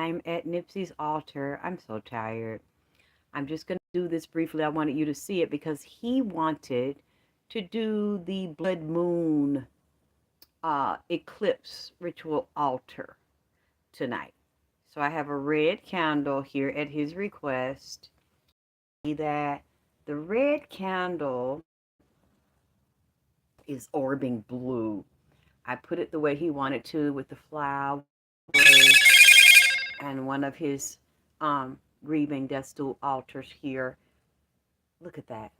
I'm at Nipsey's altar. I'm so tired. I'm just going to do this briefly. I wanted you to see it because he wanted to do the blood moon eclipse ritual altar tonight. So I have a red candle here at his request. See that the red candle is orbing blue. I put it the way he wanted to with the flowers and one of his grieving destal altars here. Look at that.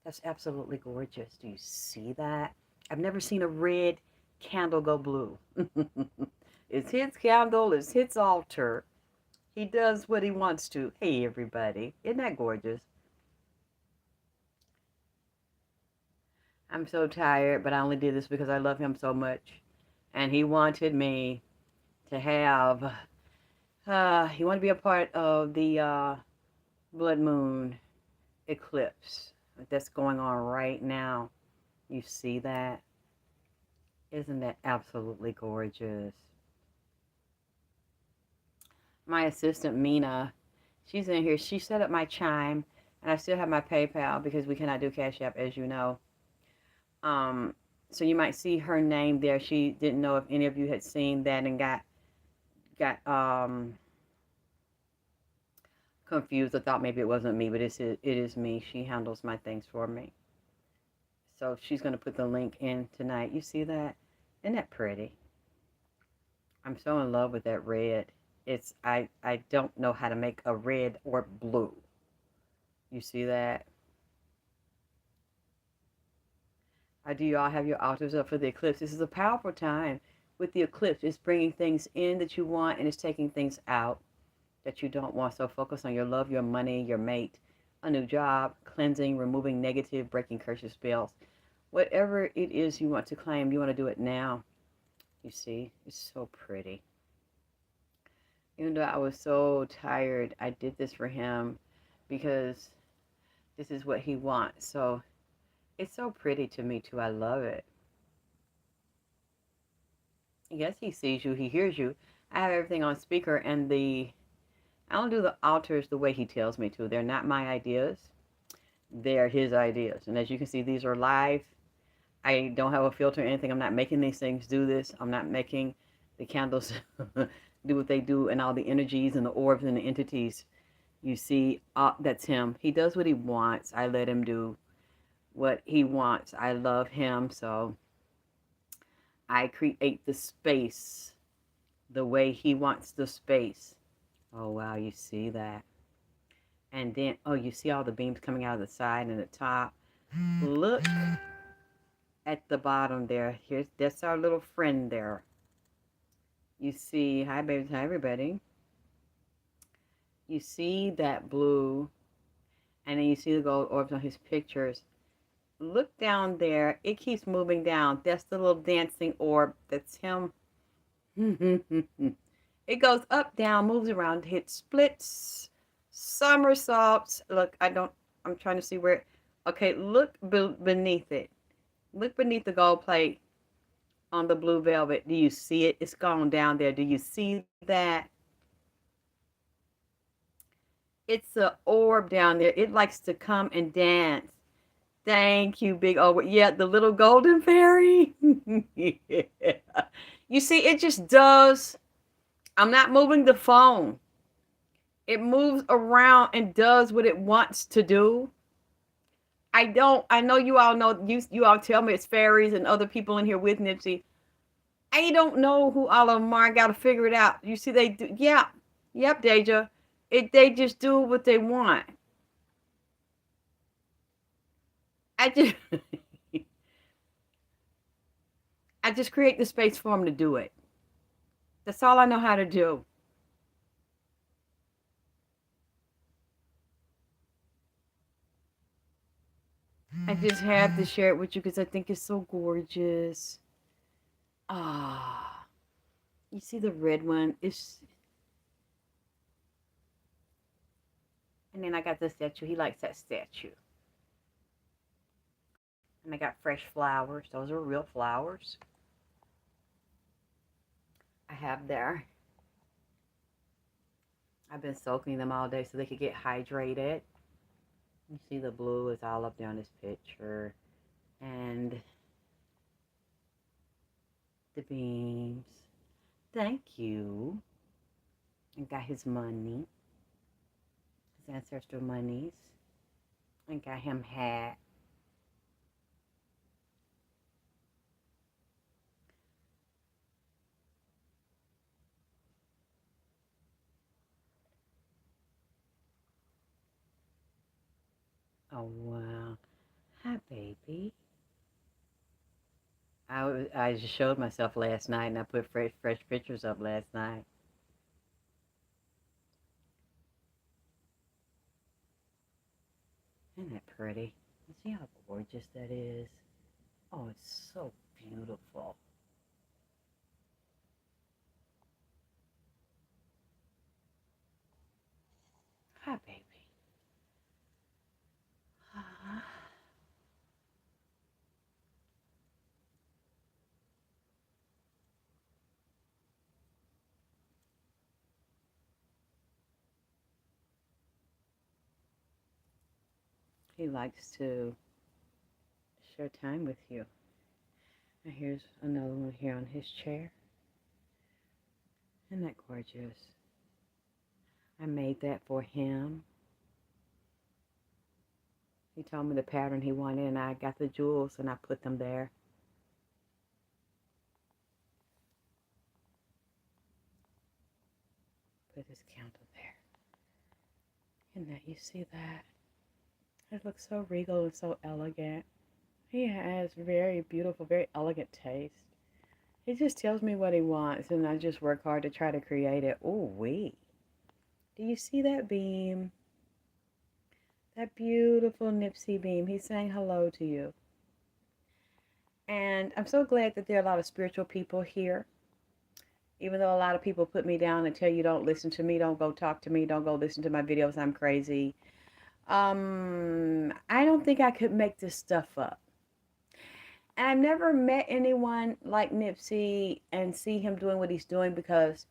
That's absolutely gorgeous. Do you see that? I've never seen a red candle go blue. It's his candle, it's his altar. He does what he wants to. Hey, everybody. Isn't that gorgeous? I'm so tired, but I only did this because I love him so much. And he wanted me to have, he wanted to be a part of the blood moon eclipse that's going on right now. You see that? Isn't that absolutely gorgeous? My assistant, Mina, she's in here. She set up my chime, and I still have my PayPal because we cannot do Cash App, as you know. So you might see her name there. She didn't know if any of you had seen that and got confused. I thought maybe it wasn't me, but it is me. She handles my things for me. So she's going to put the link in tonight. You see that? Isn't that pretty? I'm so in love with that red. I don't know how to make a red or blue. You see that? Do you all have your altars up for the eclipse? This is a powerful time with the eclipse. It's bringing things in that you want and it's taking things out that you don't want. So focus on your love, your money, your mate, a new job, cleansing, removing negative, breaking curses, spells. Whatever it is you want to claim, you want to do it now. You see, it's so pretty. Even though I was so tired, I did this for him because this is what he wants. So it's so pretty to me too. I love it. Yes, he sees you. He hears you. I have everything on speaker, and I don't do the altars the way he tells me to. They're not my ideas. They're his ideas. And as you can see, these are live. I don't have a filter or anything. I'm not making these things do this. I'm not making the candles do what they do and all the energies and the orbs and the entities. You see, that's him. He does what he wants. I let him do what he wants. I love him, so I create the space the way he wants the space. Oh, wow, you see that? And then, oh, you see all the beams coming out of the side and the top. Look at the bottom there. That's our little friend there. You see, hi, babies, hi, everybody. You see that blue, and then you see the gold orbs on his pictures. Look down there. It keeps moving down. That's the little dancing orb. That's him. It goes up, down, moves around, hits splits, somersaults. Look, I'm trying to see where. Okay, look beneath it. Look beneath the gold plate on the blue velvet. Do you see it? It's gone down there. Do you see that? It's an orb down there. It likes to come and dance. Thank you, big orb. Yeah, the little golden fairy. Yeah. You see, it just does. I'm not moving the phone. It moves around and does what it wants to do. I know you all know, you all tell me it's fairies and other people in here with Nipsey. I don't know who all of them are. I got to figure it out. You see, they do. Yeah. Yep, Deja. They just do what they want. I just, I just create the space for them to do it. That's all I know how to do. I just have to share it with you because I think it's so gorgeous. Ah, you see the red one? And then I got this statue. He likes that statue. And I got fresh flowers. Those are real flowers. I have there. I've been soaking them all day so they could get hydrated. You see the blue is all up there on this picture. And the beams. Thank you. And got his money. His ancestral monies. And got him hat. Oh, wow. Hi, baby. I just showed myself last night, and I put fresh pictures up last night. Isn't that pretty? You see how gorgeous that is? Oh, it's so beautiful. Hi, baby. He likes to share time with you. And here's another one here on his chair. Isn't that gorgeous? I made that for him. He told me the pattern he wanted, and I got the jewels and I put them there. Put his candle there. And that you see that? It looks so regal and so elegant. He has very beautiful, very elegant taste. He just tells me what he wants, and I just work hard to try to create it. Oh, wee. Do you see that beam? That beautiful Nipsey beam. He's saying hello to you. And I'm so glad that there are a lot of spiritual people here. Even though a lot of people put me down and tell you don't listen to me, don't go talk to me, don't go listen to my videos, I'm crazy. I don't think I could make this stuff up. And I've never met anyone like Nipsey and see him doing what he's doing, because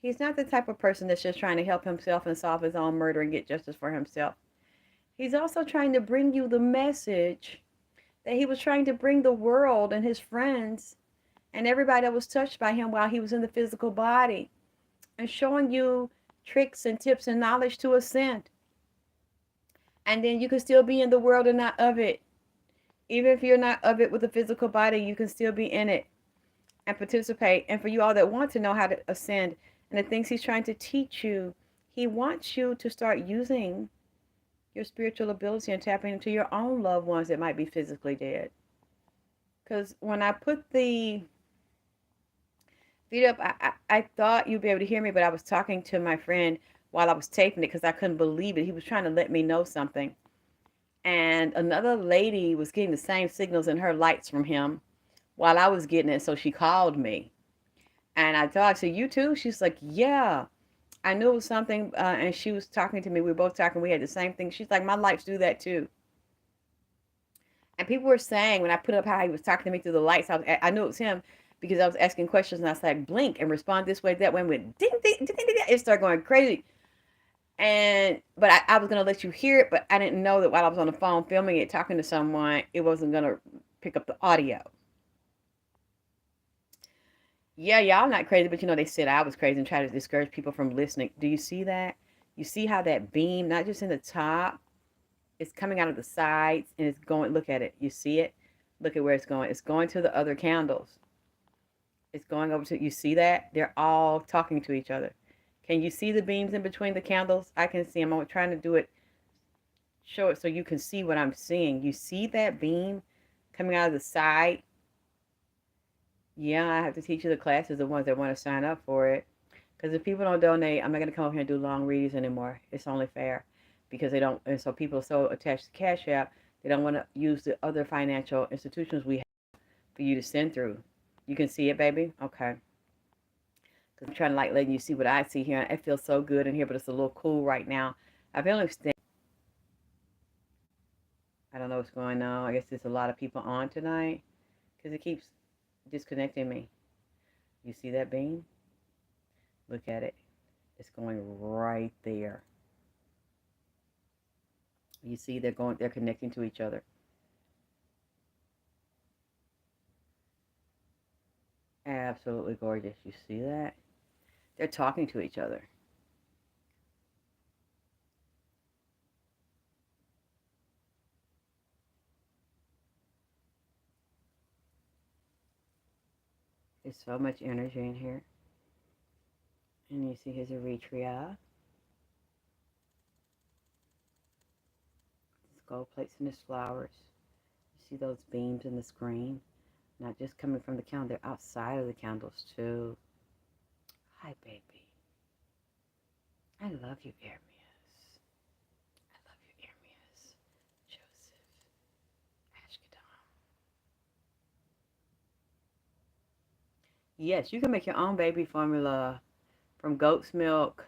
he's not the type of person that's just trying to help himself and solve his own murder and get justice for himself. He's also trying to bring you the message that he was trying to bring the world and his friends and everybody that was touched by him while he was in the physical body, and showing you tricks and tips and knowledge to ascend. And then you can still be in the world and not of it. Even if you're not of it with the physical body, you can still be in it and participate. And for you all that want to know how to ascend and the things he's trying to teach you, he wants you to start using your spiritual ability and tapping into your own loved ones that might be physically dead. Because when I put the video up, I thought you'd be able to hear me, but I was talking to my friend while I was taping it because I couldn't believe it. He was trying to let me know something. And another lady was getting the same signals in her lights from him while I was getting it. So she called me. And I thought, so you too? She's like, yeah. I knew it was something. And she was talking to me. We were both talking. We had the same thing. She's like, my lights do that too. And people were saying, when I put up how he was talking to me through the lights, I knew it was him because I was asking questions. And I was like, blink and respond this way, that way. And went, ding, ding, ding, ding, ding. It started going crazy. But I was going to let you hear it, but I didn't know that while I was on the phone filming it, talking to someone, it wasn't going to pick up the audio. Yeah, y'all not crazy, but they said I was crazy and try to discourage people from listening. Do you see that? You see how that beam, not just in the top, it's coming out of the sides and it's going, look at it. You see it? Look at where it's going. It's going to the other candles. It's going over to, you see that? They're all talking to each other. Can you see the beams in between the candles? I can see them. I'm trying to do it, show it so you can see what I'm seeing. You see that beam coming out of the side? Yeah, I have to teach you the classes, the ones that want to sign up for it. Because if people don't donate, I'm not going to come over here and do long readings anymore. It's only fair. Because they don't, and so people are so attached to Cash App, they don't want to use the other financial institutions we have for you to send through. You can see it, baby? Okay. Because I'm trying to letting you see what I see here. It feels so good in here, but it's a little cool right now. I feel like I don't know what's going on. I guess there's a lot of people on tonight because it keeps disconnecting me. You see that beam? Look at it. It's going right there. You see, they're connecting to each other. Absolutely gorgeous. You see that? They're talking to each other. There's so much energy in here. And you see his Eritrea, his gold plates and his flowers. You see those beams in the screen? Not just coming from the candle, they're outside of the candles too. Hi, baby. I love you, Hermes. I love you, Hermes. Joseph. Ashkadam. Yes, you can make your own baby formula from goat's milk,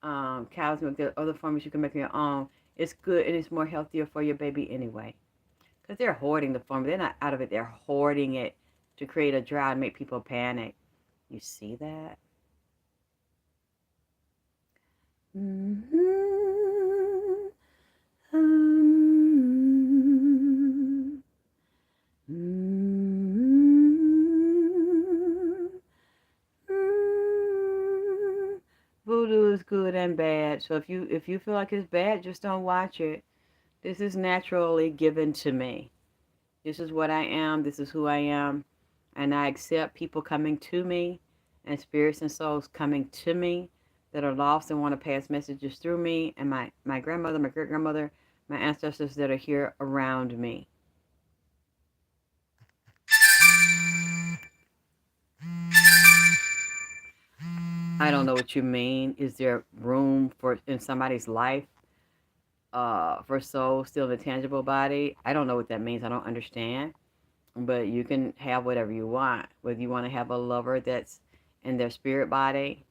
cow's milk. There are other formulas you can make your own. It's good and it's more healthier for your baby anyway. Because they're hoarding the formula. They're not out of it. They're hoarding it to create a drought and make people panic. You see that? Mm-hmm. Voodoo is good and bad. So if you feel like it's bad, just don't watch it. This is naturally given to me. This is what I am. This is who I am. And I accept people coming to me and spirits and souls coming to me that are lost and want to pass messages through me and my grandmother, my great grandmother, my ancestors that are here around me. I don't know what you mean. Is there room for in somebody's life for soul still in a tangible body? I don't know what that means. I don't understand. But you can have whatever you want. Whether you want to have a lover that's in their spirit body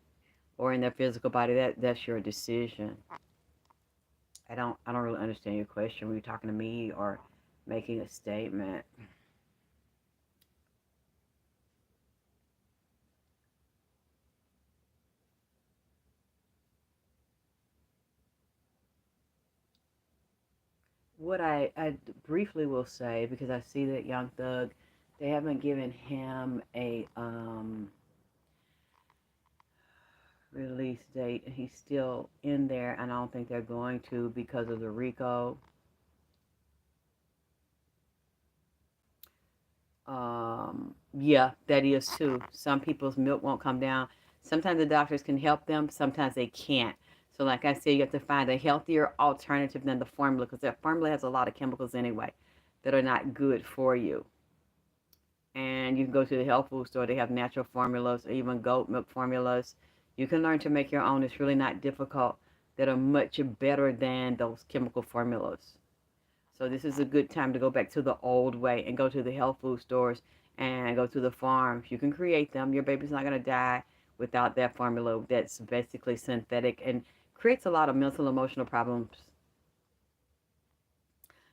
or in their physical body, that's your decision. I don't really understand your question. Were you talking to me or making a statement? What I briefly will say, because I see that Young Thug, they haven't given him a release date, and he's still in there, and I don't think they're going to because of the RICO. Yeah, that is too. Some people's milk won't come down. Sometimes the doctors can help them, sometimes they can't. So, like I said, you have to find a healthier alternative than the formula because that formula has a lot of chemicals anyway that are not good for you. And you can go to the health food store, they have natural formulas or even goat milk formulas. You can learn to make your own. It's really not difficult, that are much better than those chemical formulas. So this is a good time to go back to the old way and go to the health food stores and go to the farms. You can create them. Your baby's not going to die without that formula that's basically synthetic and creates a lot of mental emotional problems.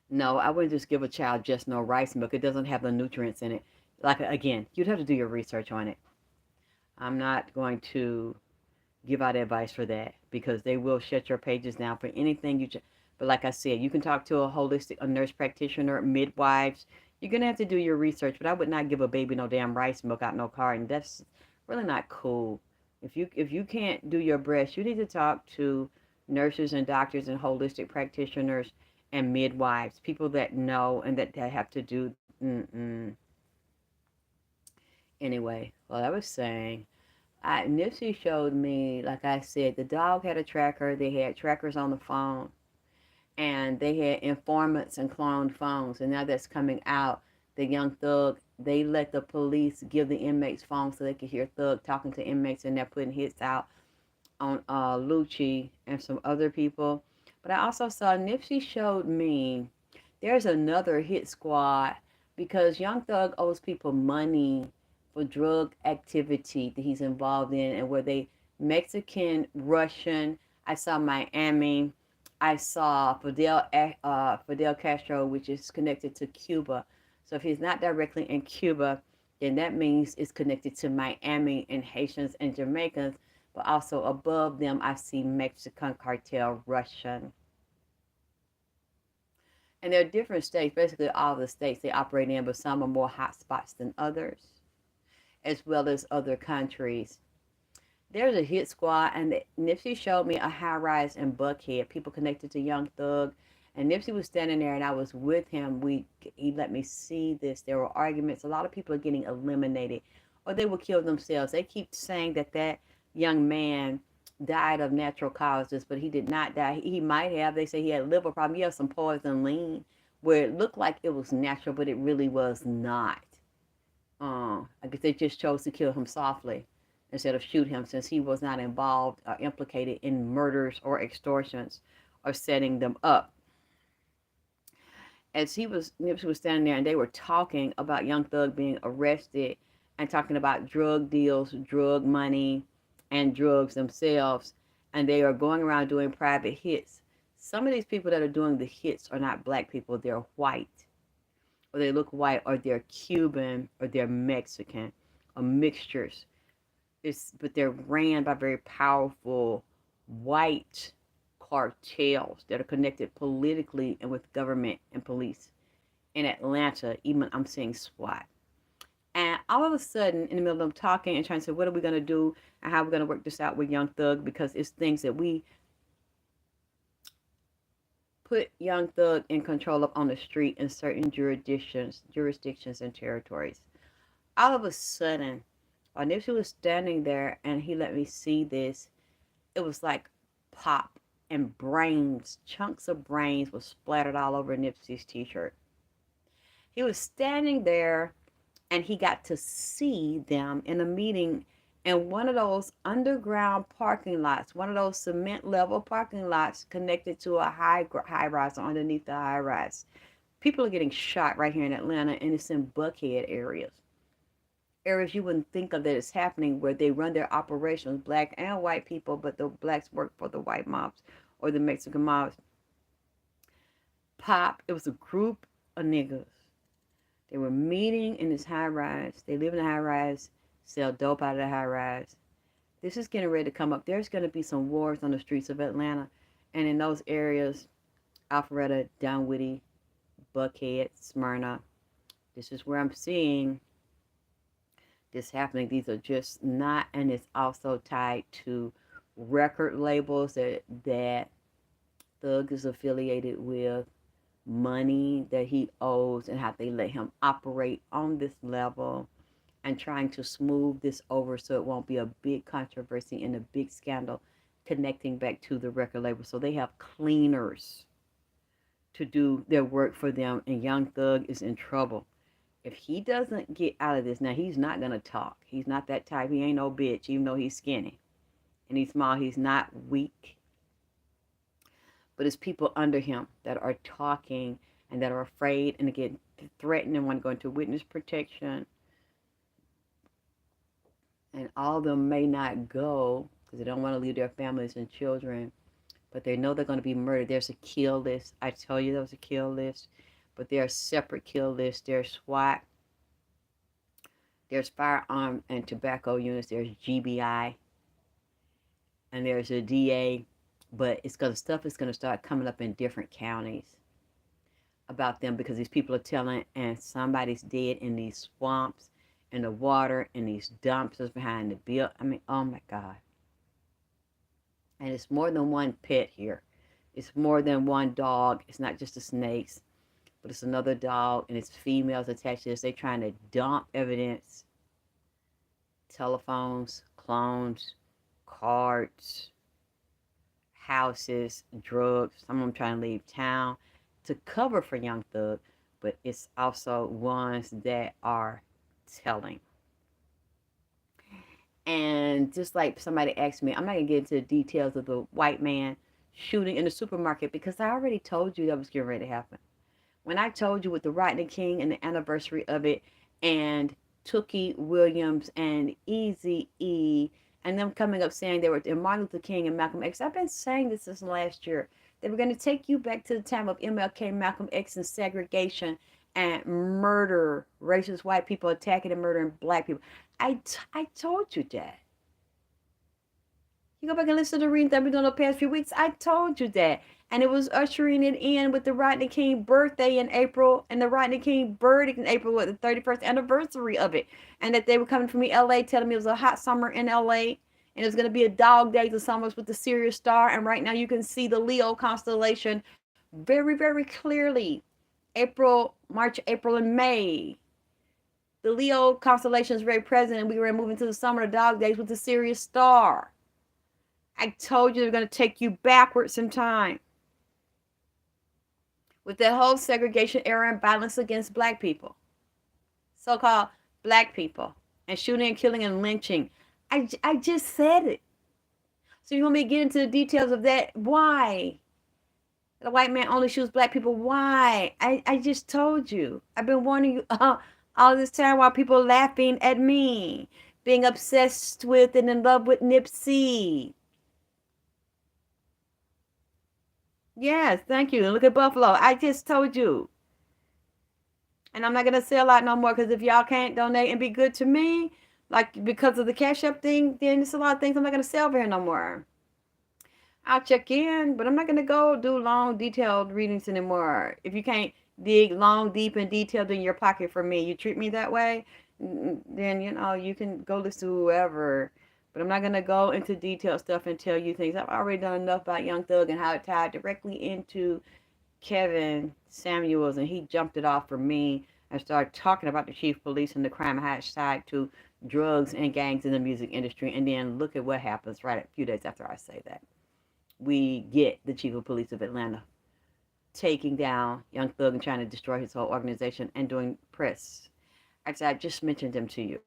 No, I wouldn't just give a child just no rice milk. It doesn't have the nutrients in it. Like, again, you'd have to do your research on it. I'm not going to give out advice for that because they will shut your pages down for anything but like I said, you can talk to a nurse practitioner, midwives. You're gonna have to do your research, but I would not give a baby no damn rice milk out no carton. That's really not cool. If you can't do your breast, you need to talk to nurses and doctors and holistic practitioners and midwives, people that know and that have to do. Mm-mm. Anyway, well, I was saying, Nipsey showed me, like I said, the dog had a tracker. They had trackers on the phone, and they had informants and cloned phones. And now that's coming out. The Young Thug, they let the police give the inmates phones so they could hear Thug talking to inmates, and they're putting hits out on Lucci and some other people. But I also saw Nipsey showed me there's another hit squad because Young Thug owes people money for drug activity that he's involved in, and where they Mexican, Russian. I saw Miami. I saw Fidel Castro, which is connected to Cuba. So if he's not directly in Cuba, then that means it's connected to Miami and Haitians and Jamaicans. but also above them, I see Mexican cartel, Russian. And there are different states, basically all the states they operate in, but some are more hot spots than others, as well as other countries. There's a hit squad, and Nipsey showed me a high rise in Buckhead, people connected to Young Thug. And Nipsey was standing there, and I was with him. He let me see this. There were arguments. A lot of people are getting eliminated, or they will kill themselves. They keep saying that that young man died of natural causes, but he did not die. He might have. They say he had a liver problem. He had some poison lean, where it looked like it was natural, but it really was not. I guess they just chose to kill him softly instead of shoot him, since he was not involved or implicated in murders or extortions or setting them up. As Nipsey was standing there, and they were talking about Young Thug being arrested and talking about drug deals, drug money, and drugs themselves. And they are going around doing private hits. Some of these people that are doing the hits are not black people, they're white, or they look white, or they're Cuban, or they're Mexican, or mixtures. But they're ran by very powerful white cartels that are connected politically and with government and police in Atlanta. Even I'm seeing SWAT. And all of a sudden, in the middle of them talking and trying to say, what are we going to do and how we're going to work this out with Young Thug, because it's things that we put Young Thug in control of on the street in certain jurisdictions and territories. All of a sudden, while Nipsey was standing there and he let me see this, it was like pop, and brains, chunks of brains were splattered all over Nipsey's t-shirt. He was standing there and he got to see them in a meeting in one of those underground parking lots, one of those cement level parking lots connected to a high rise or underneath the high rise. People are getting shot right here in Atlanta, and it's in Buckhead areas you wouldn't think of that it's happening, where they run their operations, black and white people, but the blacks work for the white mobs or the Mexican mobs. Pop, it was a group of niggas. They were meeting in this high rise. They live in the high rise, sell dope out of the high rise. This is getting ready to come up. There's going to be some wars on the streets of Atlanta. And in those areas, Alpharetta, Dunwoody, Buckhead, Smyrna, this is where I'm seeing this happening. These are just not, and it's also tied to record labels that Thug is affiliated with, money that he owes, and how they let him operate on this level, and trying to smooth this over so it won't be a big controversy and a big scandal connecting back to the record label. So they have cleaners to do their work for them, and Young Thug is in trouble. If he doesn't get out of this, now he's not going to talk. He's not that type. He ain't no bitch, even though he's skinny and he's small. He's not weak. But it's people under him that are talking and that are afraid and again threatened and want to go into witness protection. And all of them may not go because they don't want to leave their families and children. But they know they're going to be murdered. There's a kill list. I tell you there was a kill list. But there are separate kill lists. There's SWAT. There's firearm and tobacco units. There's GBI. And there's a DA. But stuff is going to start coming up in different counties about them, because these people are telling, and somebody's dead in these swamps, in the water, in these dumpsters behind the bill. I mean, oh my God. And it's more than one pet here. It's more than one dog. It's not just the snakes, but it's another dog, and it's females attached to this. They're trying to dump evidence, telephones, clones, cards, houses, drugs. Some of them trying to leave town to cover for Young Thug, but it's also ones that are telling. And just like somebody asked me, I'm not going to get into the details of the white man shooting in the supermarket, because I already told you that was getting ready to happen. When I told you with the Rodney King and the anniversary of it, and Tookie Williams and Eazy-E, and them coming up saying they were Martin Luther King and Malcolm X. I've been saying this since last year. They were going to take you back to the time of MLK, Malcolm X, and segregation and murder, racist white people attacking and murdering black people. I told you that. You go back and listen to the readings I've been doing the past few weeks. I told you that. And it was ushering it in with the Rodney King birthday in April, and the Rodney King birthday in April was the 31st anniversary of it. And that they were coming from me, LA, telling me it was a hot summer in LA. And it was going to be a dog days of summers with the Sirius star. And right now you can see the Leo constellation very, very clearly. April, March, April, and May. The Leo constellation is very present, and we were moving to the summer of dog days with the Sirius star. I told you they're going to take you backwards in time. With that whole segregation era and violence against black people. So-called black people. And shooting and killing and lynching. I just said it. So you want me to get into the details of that? Why? The white man only shoots black people. Why? I just told you. I've been warning you all this time while people are laughing at me. Being obsessed with and in love with Nipsey. Yes, thank you. And look at Buffalo. I just told you. And I'm not going to sell out no more, because if y'all can't donate and be good to me, like because of the Cash App thing, then it's a lot of things I'm not going to sell here no more. I'll check in, but I'm not going to go do long, detailed readings anymore. If you can't dig long, deep, and detailed in your pocket for me, you treat me that way, then, you know, you can go listen to whoever. But I'm not going to go into detailed stuff and tell you things. I've already done enough about Young Thug and how it tied directly into Kevin Samuels, and he jumped it off for me and started talking about the chief police and the crime tied to drugs and gangs in the music industry. And then look at what happens right a few days after I say that. We get the chief of police of Atlanta taking down Young Thug and trying to destroy his whole organization and doing press. Actually, I just mentioned them to you.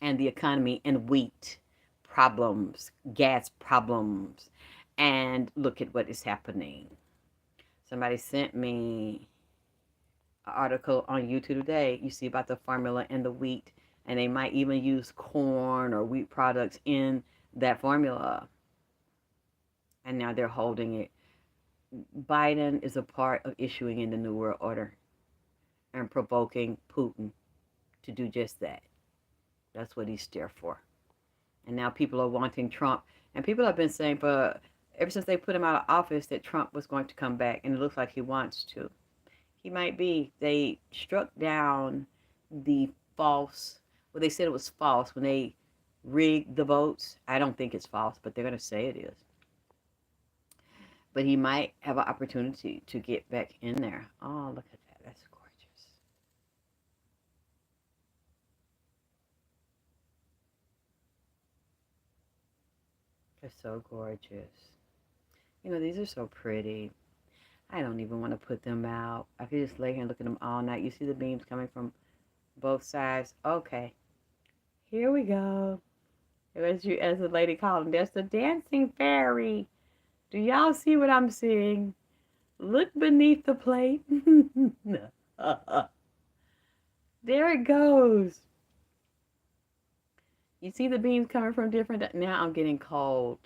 And the economy and wheat problems, gas problems, and look at what is happening. Somebody sent me an article on YouTube today. You see about the formula and the wheat, and they might even use corn or wheat products in that formula. And now they're holding it. Biden is a part of issuing in the New World Order and provoking Putin to do just that. That's what he's there for. And now people are wanting Trump. And people have been saying for ever since they put him out of office that Trump was going to come back. And it looks like he wants to. He might be. They struck down the false, well, they said it was false when they rigged the votes. I don't think it's false, but they're going to say it is. But he might have an opportunity to get back in there. Oh, look at that. That's gorgeous. They're so gorgeous. You know, these are so pretty. I don't even want to put them out. I could just lay here and look at them all night. You see the beams coming from both sides. Okay. Here we go. As the lady called them, there's the dancing fairy. Do y'all see what I'm seeing? Look beneath the plate. There it goes. You see the beams coming from different... Now I'm getting cold.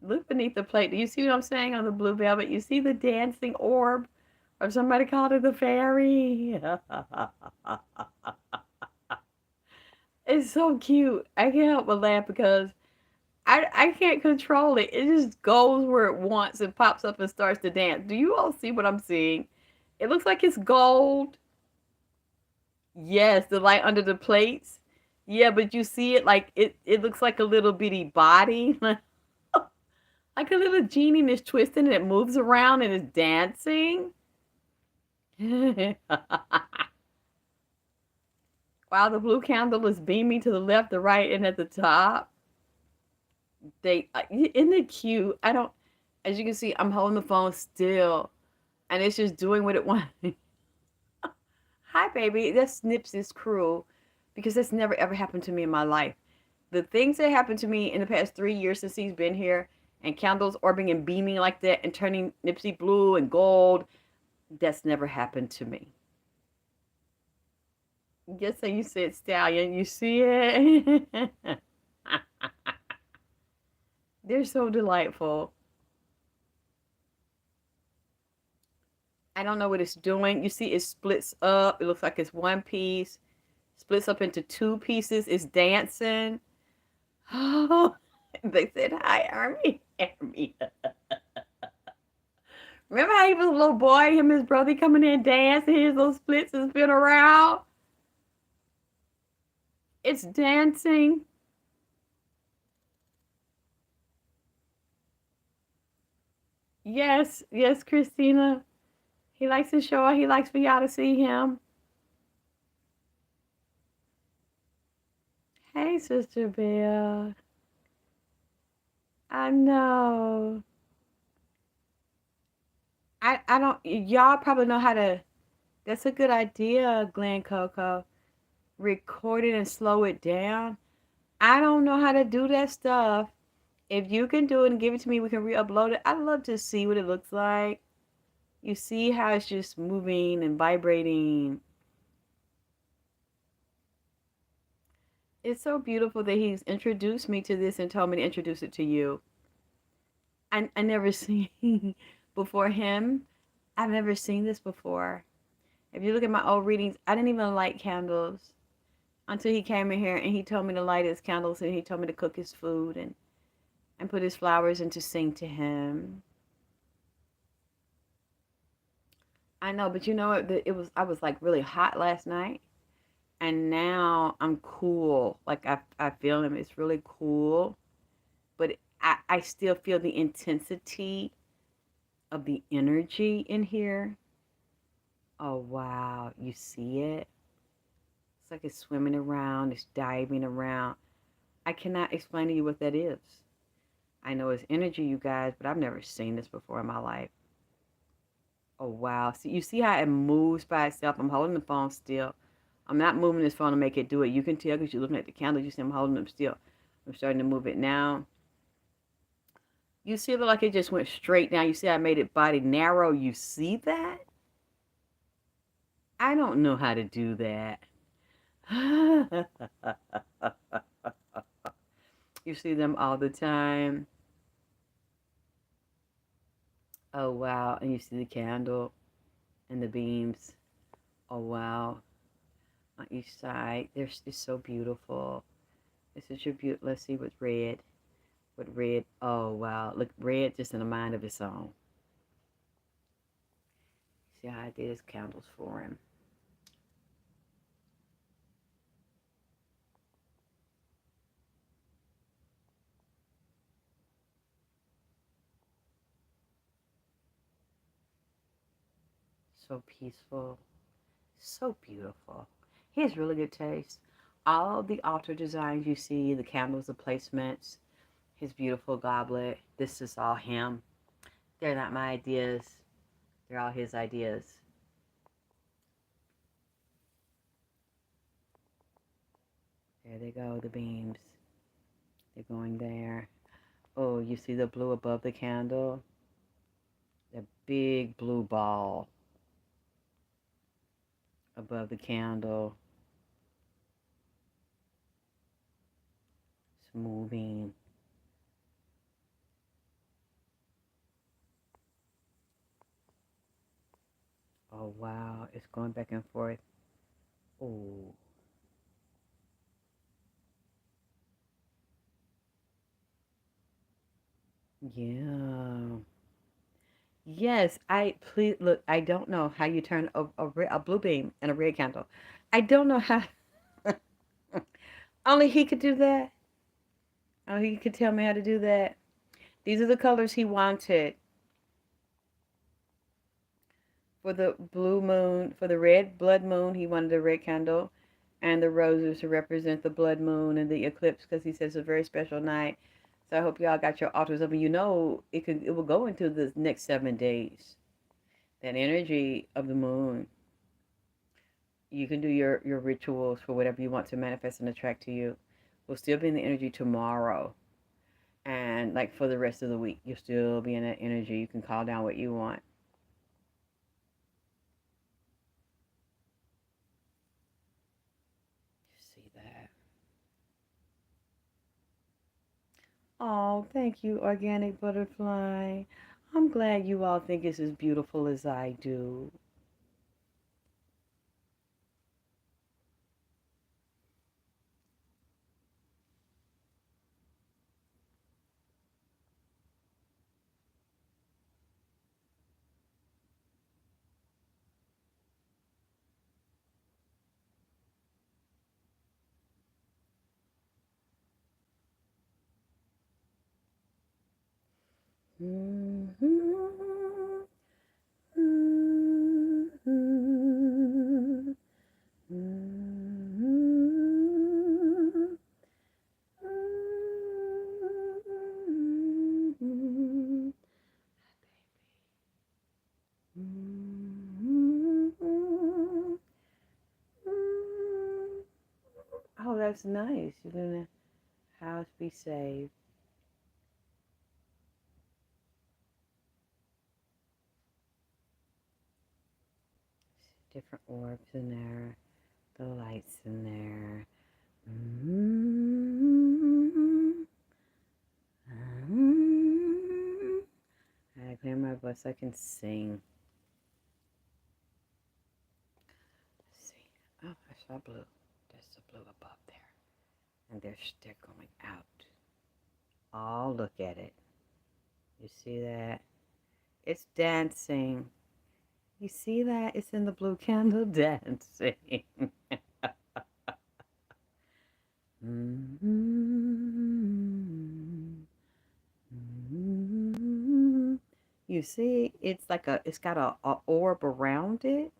Look beneath the plate. Do you see what I'm saying on the blue velvet? You see the dancing orb? Or somebody called it the fairy. It's so cute. I can't help but laugh because I can't control it. It just goes where it wants and pops up and starts to dance. Do you all see what I'm seeing? It looks like it's gold. Yes, the light under the plates. Yeah, but you see it like it looks like a little bitty body. Like a little genie and it's twisting and it moves around and it's dancing. While the blue candle is beaming to the left, the right, and at the top. Isn't it cute? As you can see, I'm holding the phone still. And it's just doing what it wants. Hi, baby. That's Nipsey's crew. Because that's never, ever happened to me in my life. The things that happened to me in the past 3 years since he's been here, and candles orbiting and beaming like that and turning Nipsey blue and gold, that's never happened to me. Just so you said, Stallion, you see it? They're so delightful. I don't know what it's doing. You see it splits up. It looks like it's one piece. Splits up into two pieces. It's dancing. Oh, they said, hi, Army. Army. Remember how he was a little boy, him and his brother coming in dancing, his little splits and spin around? It's dancing. Yes, yes, Christina. He likes to show. He likes for y'all to see him. Hey, Sister Belle. I know. I don't. Y'all probably know how to. That's a good idea, Glen Coco. Record it and slow it down. I don't know how to do that stuff. If you can do it and give it to me, we can re-upload it. I'd love to see what it looks like. You see how it's just moving and vibrating. It's so beautiful that he's introduced me to this and told me to introduce it to you. I never seen before him. I've never seen this before. If you look at my old readings, I didn't even light candles until he came in here and he told me to light his candles and he told me to cook his food and put his flowers and to sing to him. I know, but you know what? It was I was like really hot last night, and now I'm cool. Like I feel him. It's really cool, but I still feel the intensity of the energy in here. Oh wow, you see it? It's like it's swimming around, it's diving around. I cannot explain to you what that is. I know it's energy, you guys, but I've never seen this before in my life. Oh wow. See, you see how it moves by itself? I'm holding the phone still. I'm not moving this phone to make it do it. You can tell because you're looking at the candles. You see I'm holding them still. I'm starting to move it now. You see it look like it just went straight down. You see I made it body narrow. You see that? I don't know how to do that. You see them all the time. Oh wow. And you see the candle and the beams. Oh wow. On each side. It's so beautiful. This is your beautiful. Let's see what's red. What red? Oh wow. Look, red just in a mind of its own. See how I did his candles for him. So peaceful. So beautiful. He has really good taste. All the altar designs you see, the candles, the placements, his beautiful goblet. This is all him. They're not my ideas. They're all his ideas. There they go, the beams. They're going there. Oh, you see the blue above the candle? The big blue ball above the candle. It's moving. Oh, wow. It's going back and forth. Oh. Yeah. Yes, please look. I don't know how you turn a blue beam and a red candle. I don't know how. Only he could do that. Only he could tell me how to do that. These are the colors he wanted for the blue moon. For the red blood moon, he wanted a red candle, and the roses to represent the blood moon and the eclipse because he says it's a very special night. So I hope y'all got your altars up, and you know it will go into the next 7 days. That energy of the moon. You can do your rituals for whatever you want to manifest and attract to you. We'll still be in the energy tomorrow. And like for the rest of the week, you'll still be in that energy. You can call down what you want. You see that? Oh, thank you, organic butterfly. I'm glad you all think it's as beautiful as I do. Oh, that's nice. You're gonna house be saved. Different orbs in there. The lights in there. I clear my voice. I can sing. Let's see. Oh, I saw blue. There's the blue above there. And they're going out. Oh, look at it. You see that? It's dancing. You see that? It's in the blue candle dancing. You see, it's like it's got a orb around it.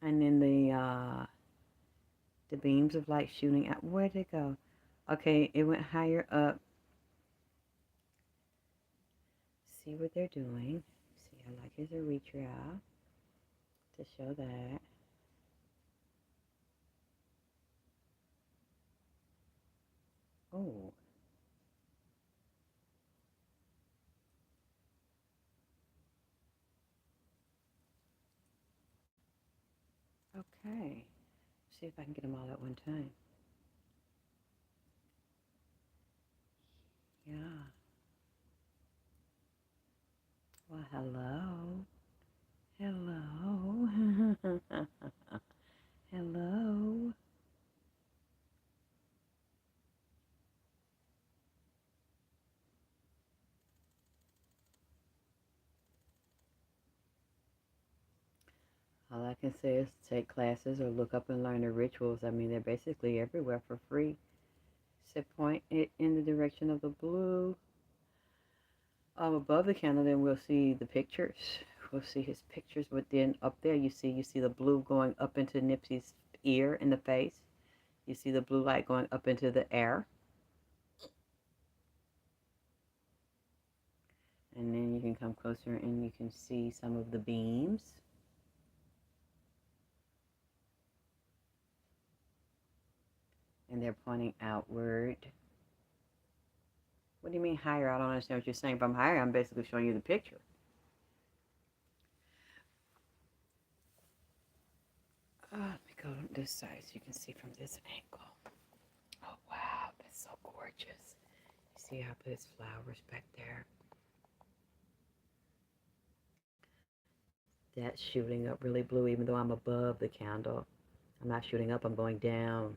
And then the beams of light shooting out. Where'd it go? Okay, it went higher up. See what they're doing. See, I like his elytra to show that. Oh. Okay. See if I can get them all at one time. Yeah. Well, hello. Hello. Hello. All I can say is take classes or look up and learn the rituals. I mean, they're basically everywhere for free. So point it in the direction of the blue. Above the candle, then we'll see the pictures. We'll see his pictures, but then up there you see the blue going up into Nipsey's ear in the face. You see the blue light going up into the air. And then you can come closer and you can see some of the beams. And they're pointing outward. What do you mean higher? I don't understand what you're saying. If I'm higher, I'm basically showing you the picture. Let me go on this side so you can see from this angle. Oh, wow, that's so gorgeous. You see how I put his flowers back there? That's shooting up really blue, even though I'm above the candle. I'm not shooting up, I'm going down.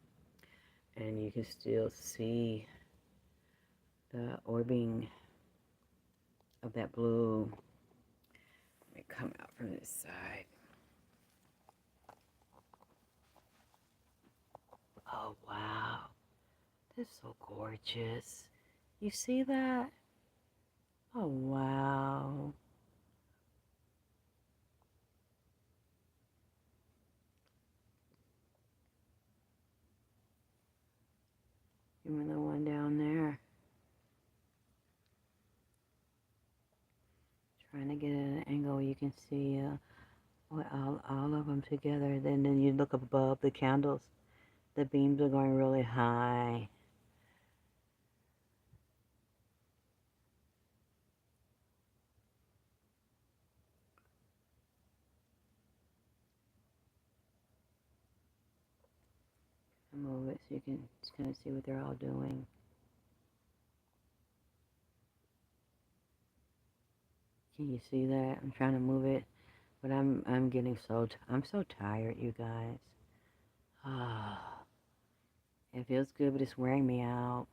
And you can still see the orbing of that blue. Let me come out from this side. Oh, wow. That's so gorgeous. You see that? Oh, wow. Even the one down there. Trying to get an angle where you can see all of them together. Then you look above the candles. The beams are going really high. I move it so you can just kind of see what they're all doing. Can you see that? I'm trying to move it, but I'm getting I'm so tired, you guys. Ah, it feels good, but it's wearing me out.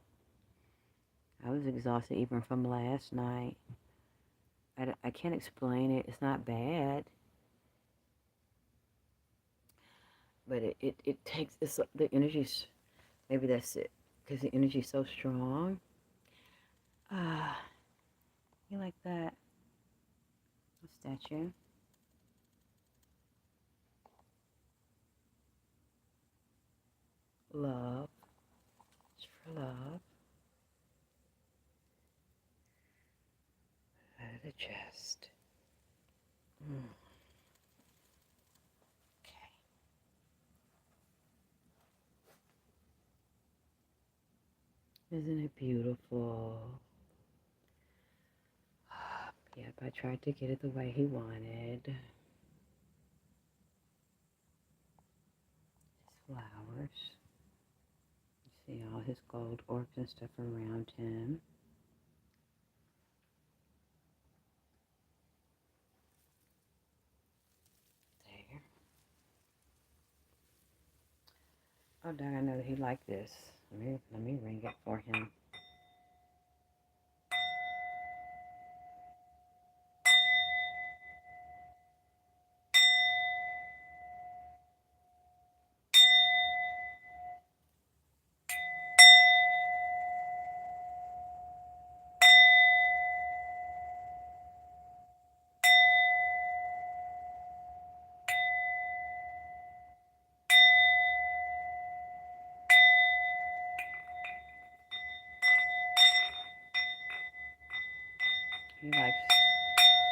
I was exhausted even from last night. I can't explain it. It's not bad, but it takes the energy's maybe that's it because the energy's so strong. Ah, you like that? A statue. Love. It's for love. Out of the chest. Okay. Isn't it beautiful? Yep, I tried to get it the way he wanted. His flowers. You see all his gold orbs and stuff around him. There. Oh, darn, I know that he liked this. Let me ring it for him. He likes,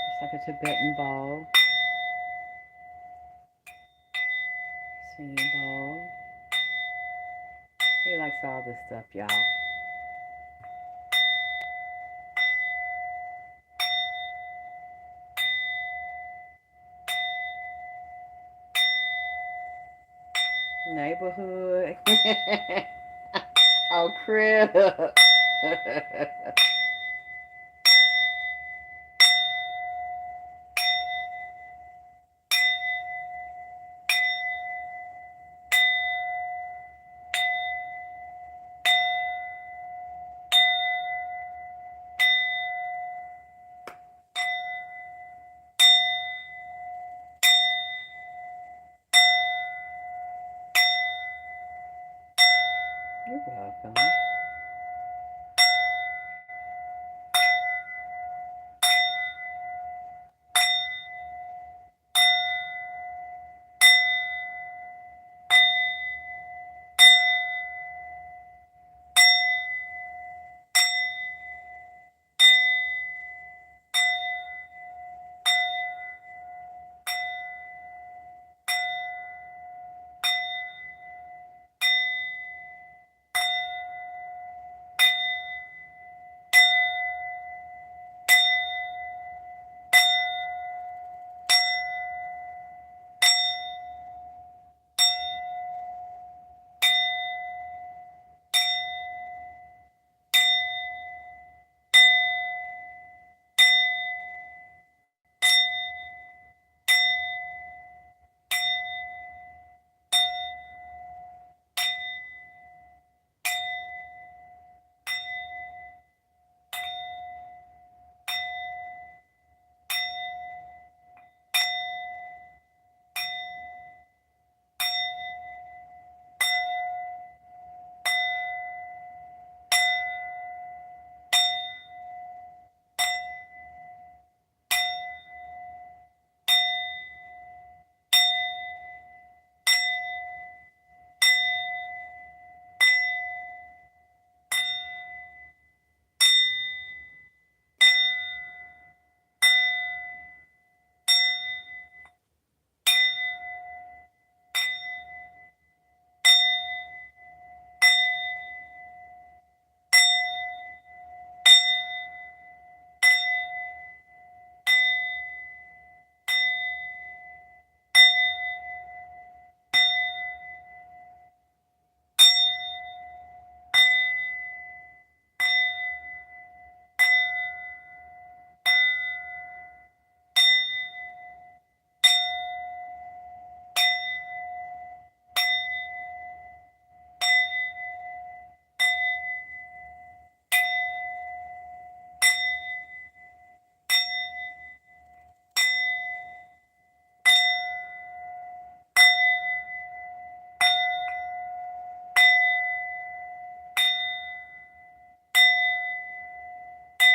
it's like a Tibetan bowl, singing bowl. He likes all this stuff, y'all. Neighborhood. Oh, crib. You're welcome.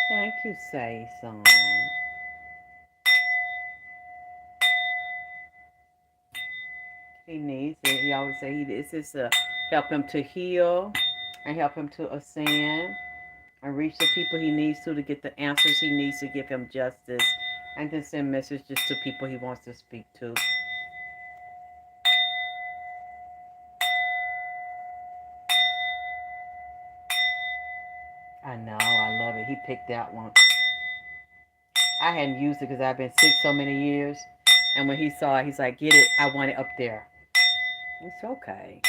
Thank you, Say Song. He needs it. He always say this is to help him to heal and help him to ascend and reach the people he needs to get the answers he needs to give him justice and to send messages to people he wants to speak to. I know, I love it. He picked that one. I hadn't used it because I've been sick so many years. And when he saw it, he's like, get it. I want it up there. It's okay.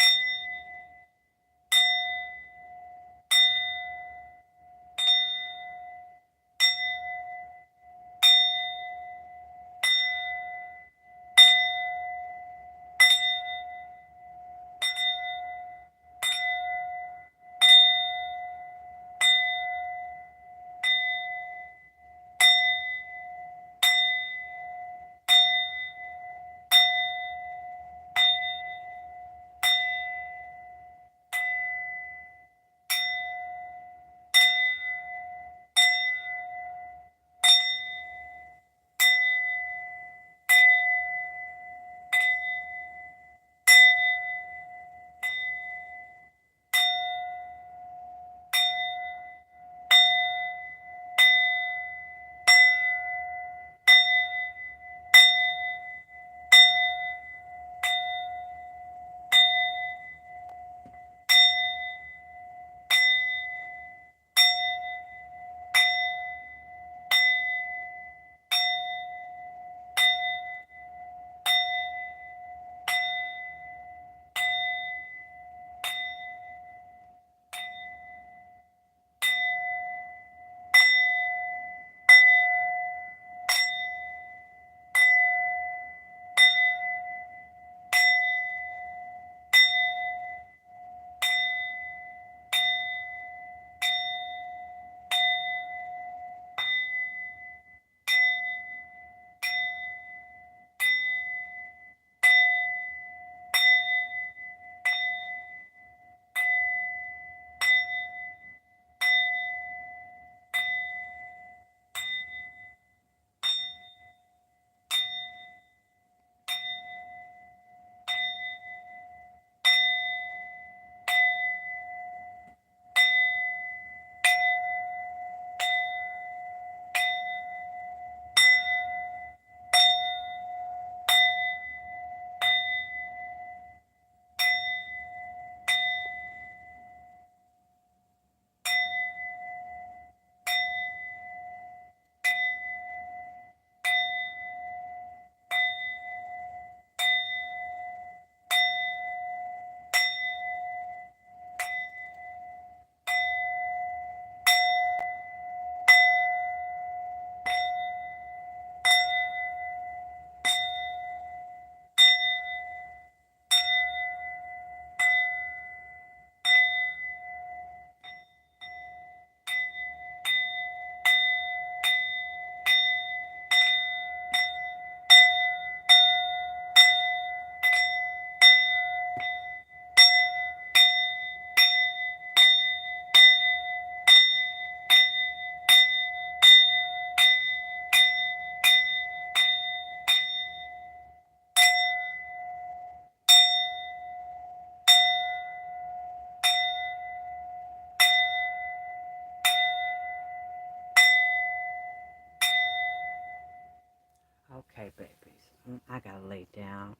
Okay, babies. I gotta lay down.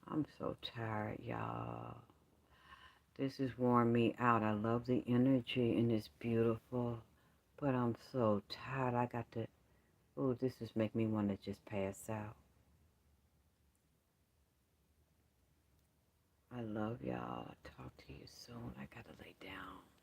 I'm so tired, y'all. This has worn me out. I love the energy and it's beautiful, but I'm so tired. I got to. Oh, this just make me want to just pass out. I love y'all. Talk to you soon. I gotta lay down.